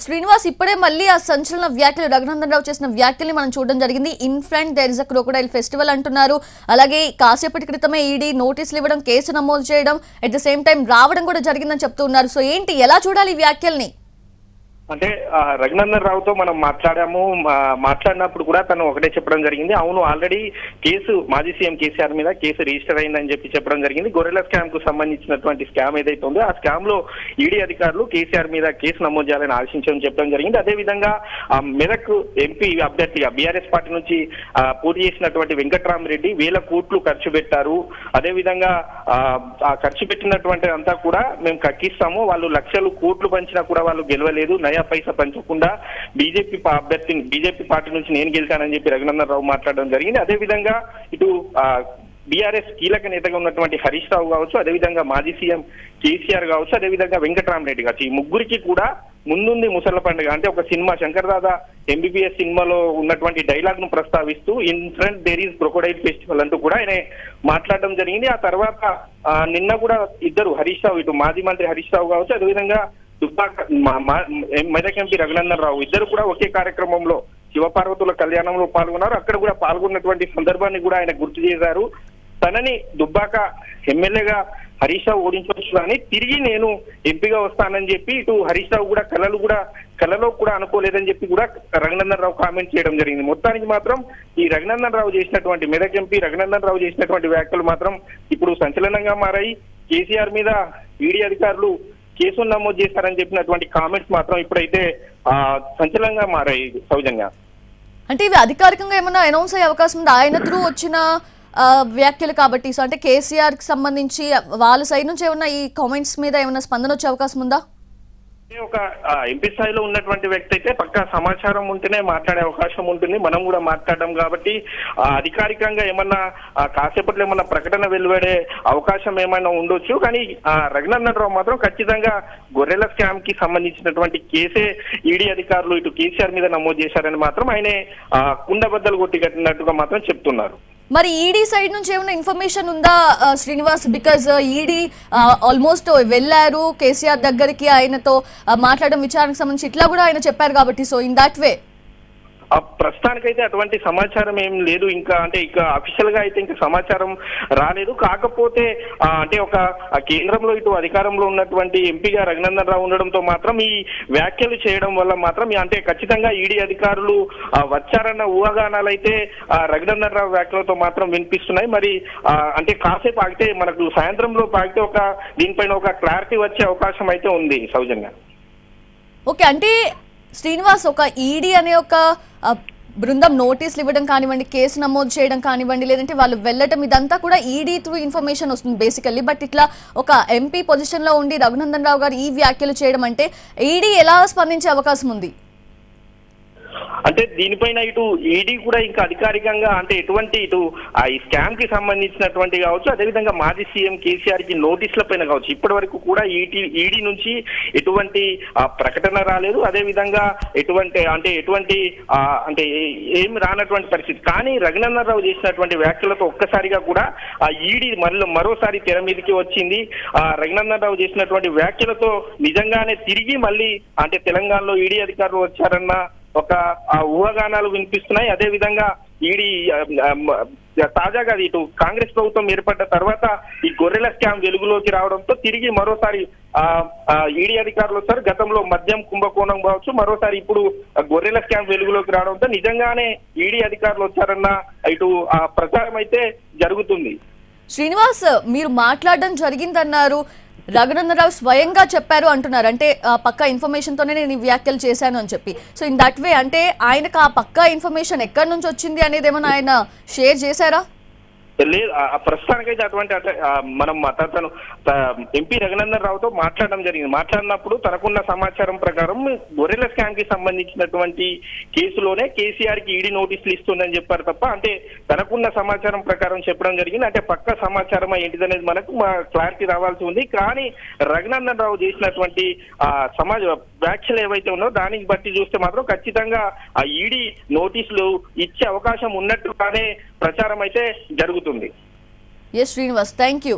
శ్రీనివాస్ ఇప్పుడే మళ్ళీ ఆ సంచలన వ్యాఖ్యలు రఘునందన్ రావు చేసిన వ్యాఖ్యల్ని మనం చూడడం జరిగింది. In front there is a crocodile festival అంటున్నారు. అలాగే కాసేపటి క్రితమే ఈడీ నోటీసులు ఇవ్వడం, కేసు నమోదు చేయడం, అట్ ద సేమ్ టైం రావడం కూడా జరిగిందని చెప్తూ ఉన్నారు. సో ఏంటి, ఎలా చూడాలి ఈ వ్యాఖ్యల్ని? అంటే రఘునందన్ రావుతో మనం మాట్లాడినప్పుడు కూడా తను ఒకటే చెప్పడం జరిగింది. అవును, ఆల్రెడీ కేసు మాజీ సీఎం కేసీఆర్ మీద కేసు రిజిస్టర్ అయిందని చెప్పడం జరిగింది. గొర్రెల స్కామ్ కు సంబంధించినటువంటి స్కామ్ ఏదైతే ఉందో ఆ స్కామ్ లో ఈడీ అధికారులు కేసీఆర్ మీద కేసు నమోదు చేయాలని ఆశించడం చెప్పడం జరిగింది. అదేవిధంగా మెదక్ ఎంపీ అభ్యర్థిగా బీఆర్ఎస్ పార్టీ నుంచి పోటీ చేసినటువంటి వెంకట్రామరెడ్డి 1000 కోట్లు ఖర్చు పెట్టారు. అదేవిధంగా ఆ ఖర్చు పెట్టినటువంటి అంతా కూడా మేము కక్కిస్తాము, వాళ్ళు లక్షలు కోట్లు పంచినా కూడా వాళ్ళు గెలవలేదు, నయా పైసా పంచకుండా బీజేపీ పార్టీ నుంచి నేను గెలిచానని చెప్పి రఘునందన్ రావు మాట్లాడడం జరిగింది. అదేవిధంగా ఇటు బీఆర్ఎస్ కీలక నేతగా ఉన్నటువంటి హరీష్ రావు కావచ్చు, అదేవిధంగా మాజీ సీఎం కేసీఆర్ కావచ్చు, అదేవిధంగా వెంకట్రామరెడ్డి కావచ్చు, ఈ ముగ్గురికి కూడా ముందుంది ముసళ్ళ పండుగ. అంటే ఒక సినిమా శంకర్ దాదా ఎంబీబీఎస్ సినిమాలో ఉన్నటువంటి డైలాగ్ ను ప్రస్తావిస్తూ in front there is crocodile festival అంటూ కూడా ఆయన మాట్లాడడం జరిగింది. ఆ తర్వాత నిన్న కూడా ఇద్దరు హరీష్ రావు, ఇటు మాజీ మంత్రి హరీష్ రావు కావచ్చు, అదేవిధంగా మెదక్ ఎంపీ రఘునందన్ రావు ఇద్దరు కూడా ఒకే కార్యక్రమంలో శివపార్వతుల కళ్యాణంలో పాల్గొన్నారు. అక్కడ కూడా పాల్గొన్నటువంటి సందర్భాన్ని కూడా ఆయన గుర్తు చేశారు. తనని దుబ్బాక ఎమ్మెల్యేగా హరీష్ రావు ఓడించవచ్చు కానీ తిరిగి నేను ఎంపీగా వస్తానని చెప్పి ఇటు హరీష్ రావు కూడా కలలో కూడా అనుకోలేదని చెప్పి కూడా రఘునందన్ రావు కామెంట్ చేయడం జరిగింది. మొత్తానికి మాత్రం ఈ రఘునందన్ రావు చేసినటువంటి మెదక్ ఎంపీ రఘునందన్ రావు చేసినటువంటి వ్యాఖ్యలు మాత్రం ఇప్పుడు సంచలనంగా మారాయి. కేసీఆర్ మీద ఈడీ అధికారులు కేసును నమోదు చేశారని చెప్పినటువంటి కామెంట్స్ మాత్రం ఇప్పుడైతే సంచలనంగా మారాయి. సౌజన్య, అంటే ఇవి అధికారికంగా ఏమైనా అనౌన్స్ అయ్యే అవకాశం ఉందా? ఆయన త్రూ వచ్చిన వ్యాఖ్యలు కాబట్టి, సో అంటే కేసీఆర్ కి సంబంధించి వాళ్ళ సైడ్ నుంచి ఏమన్నా ఈ కామెంట్స్ మీద ఏమైనా స్పందన వచ్చే అవకాశం ఉందా? ఒక ఎంపీ స్థాయిలో ఉన్నటువంటి వ్యక్తి అయితే పక్కా సమాచారం ఉంటేనే మాట్లాడే అవకాశం ఉంటుంది. మనం కూడా మాట్లాడడం కాబట్టి అధికారికంగా ఏమన్నా కాసేపట్లో ఏమన్నా ప్రకటన వెలువడే అవకాశం ఏమైనా ఉండొచ్చు. కానీ రఘునందన్ రావు మాత్రం ఖచ్చితంగా గొర్రెల స్కామ్ కి సంబంధించినటువంటి కేసే ఈడీ అధికారులు ఇటు కేసీఆర్ మీద నమోదు చేశారని మాత్రం ఆయనే కుండబద్దలు కొట్టి కట్టినట్టుగా మాత్రం చెప్తున్నారు. మరి ఈడీ సైడ్ నుంచి ఏమైనా ఇన్ఫర్మేషన్ ఉందా శ్రీనివాస్? బికాజ్ ఈడీ ఆల్మోస్ట్ వెళ్ళారు కేసీఆర్ దగ్గరికి, ఆయనతో మాట్లాడడం, విచారణకు సంబంధించి ఇట్లా కూడా ఆయన చెప్పారు కాబట్టి, సో ఇన్ దాట్ వే ప్రస్తుతానికైతే అటువంటి సమాచారం ఏం లేదు. ఇంకా అఫీషియల్ గా అయితే ఇంకా సమాచారం రాలేదు. కాకపోతే అంటే ఒక కేంద్రంలో ఇటు అధికారంలో ఉన్నటువంటి ఎంపీగా రఘునందన్ రావు ఉండడంతో మాత్రం ఈ వ్యాఖ్యలు చేయడం వల్ల మాత్రం అంటే ఖచ్చితంగా ఈడీ అధికారులు వచ్చారన్న ఊహాగానాలు అయితే రఘునందన్ రావు వ్యాఖ్యలతో మాత్రం వినిపిస్తున్నాయి. మరి అంటే కాసేపు ఆగితే మనకు సాయంత్రంలో ఆగితే దీనిపైన ఒక క్లారిటీ వచ్చే అవకాశం అయితే ఉంది. సౌజన్య, ఓకే. అంటే శ్రీనివాస్, ఒక ఈడీ అనే ఒక బృందం నోటీసులు ఇవ్వడం కానివ్వండి, కేసు నమోదు చేయడం కానివ్వండి, లేదంటే వాళ్ళు వెళ్ళటం, ఇదంతా కూడా ఈడీ త్రూ ఇన్ఫర్మేషన్ వస్తుంది బేసికల్లీ. బట్ ఇట్లా ఒక ఎంపీ పొజిషన్ లో ఉండి రఘునందన్ రావు గారు ఈ వ్యాఖ్యలు చేయడం అంటే ఈడీ ఎలా స్పందించే అవకాశం ఉంది? అంటే దీనిపైన ఇటు ఈడీ కూడా ఇంకా అధికారికంగా అంటే ఎటువంటి ఇటు ఈ స్కామ్ కి సంబంధించినటువంటి కావచ్చు, అదేవిధంగా మాజీ సీఎం కేసీఆర్ కి నోటీసుల పైన కావచ్చు, ఇప్పటి వరకు కూడా ఈడీ నుంచి ఎటువంటి ప్రకటన రాలేదు. అదేవిధంగా ఎటువంటి ఏమి రానటువంటి పరిస్థితి. కానీ రఘునందన్ రావు చేసినటువంటి వ్యాఖ్యలతో ఒక్కసారిగా కూడా ఈడీ మరోసారి తెర మీదకి వచ్చింది. రఘునందన్ రావు చేసినటువంటి వ్యాఖ్యలతో నిజంగానే తిరిగి మళ్ళీ అంటే తెలంగాణలో ఈడీ అధికారులు వచ్చారన్న ఒక ఊహాగానాలు వినిపిస్తున్నాయి. అదే విధంగా ఈడీ తాజాగా ఇటు కాంగ్రెస్ ప్రభుత్వం ఏర్పడ్డ తర్వాత ఈ గొర్రెల స్కామ్ వెలుగులోకి రావడంతో తిరిగి మరోసారి ఈడీ అధికారులు వచ్చారు. గతంలో మద్యం కుంభకోణం కావచ్చు, మరోసారి ఇప్పుడు గొర్రెల స్కామ్ వెలుగులోకి రావడంతో నిజంగానే ఈడీ అధికారులు వచ్చారన్న ఇటు ప్రచారం అయితే జరుగుతుంది. శ్రీనివాస్, మీరు మాట్లాడడం జరిగిందన్నారు, రఘునందన్ రావు స్వయంగా చెప్పారు అంటున్నారు, అంటే పక్కా ఇన్ఫర్మేషన్ తోనే నేను ఈ వ్యాఖ్యలు చేశాను అని చెప్పి. సో ఇన్ దట్ వే అంటే ఆయనకు ఆ పక్కా ఇన్ఫర్మేషన్ ఎక్కడి నుంచి వచ్చింది అనేది ఏమైనా ఆయన షేర్ చేశారా? లేదు, ప్రస్తుతానికైతే అటువంటి మనం తను ఎంపీ రఘునందన్ రావుతో మాట్లాడడం జరిగింది. మాట్లాడినప్పుడు తనకున్న సమాచారం ప్రకారం గొర్రెల స్కామ్ కి సంబంధించినటువంటి కేసులోనే కేసీఆర్ కి ఈడీ నోటీసులు ఇస్తుందని చెప్పారు తప్ప అంటే తనకున్న సమాచారం ప్రకారం చెప్పడం జరిగింది. అంటే పక్క సమాచారం ఏంటిదనేది మనకు క్లారిటీ రావాల్సి ఉంది. కానీ రఘునందన్ రావు చేసినటువంటి వ్యాఖ్యలు ఏవైతే ఉన్నాయో దానికి బట్టి చూస్తే మాత్రం ఖచ్చితంగా ఆ ఈడీ నోటీసులు ఇచ్చే అవకాశం ఉన్నట్టుగానే ప్రచారం అయితే జరుగుతుంది. S Srinivas, thank you.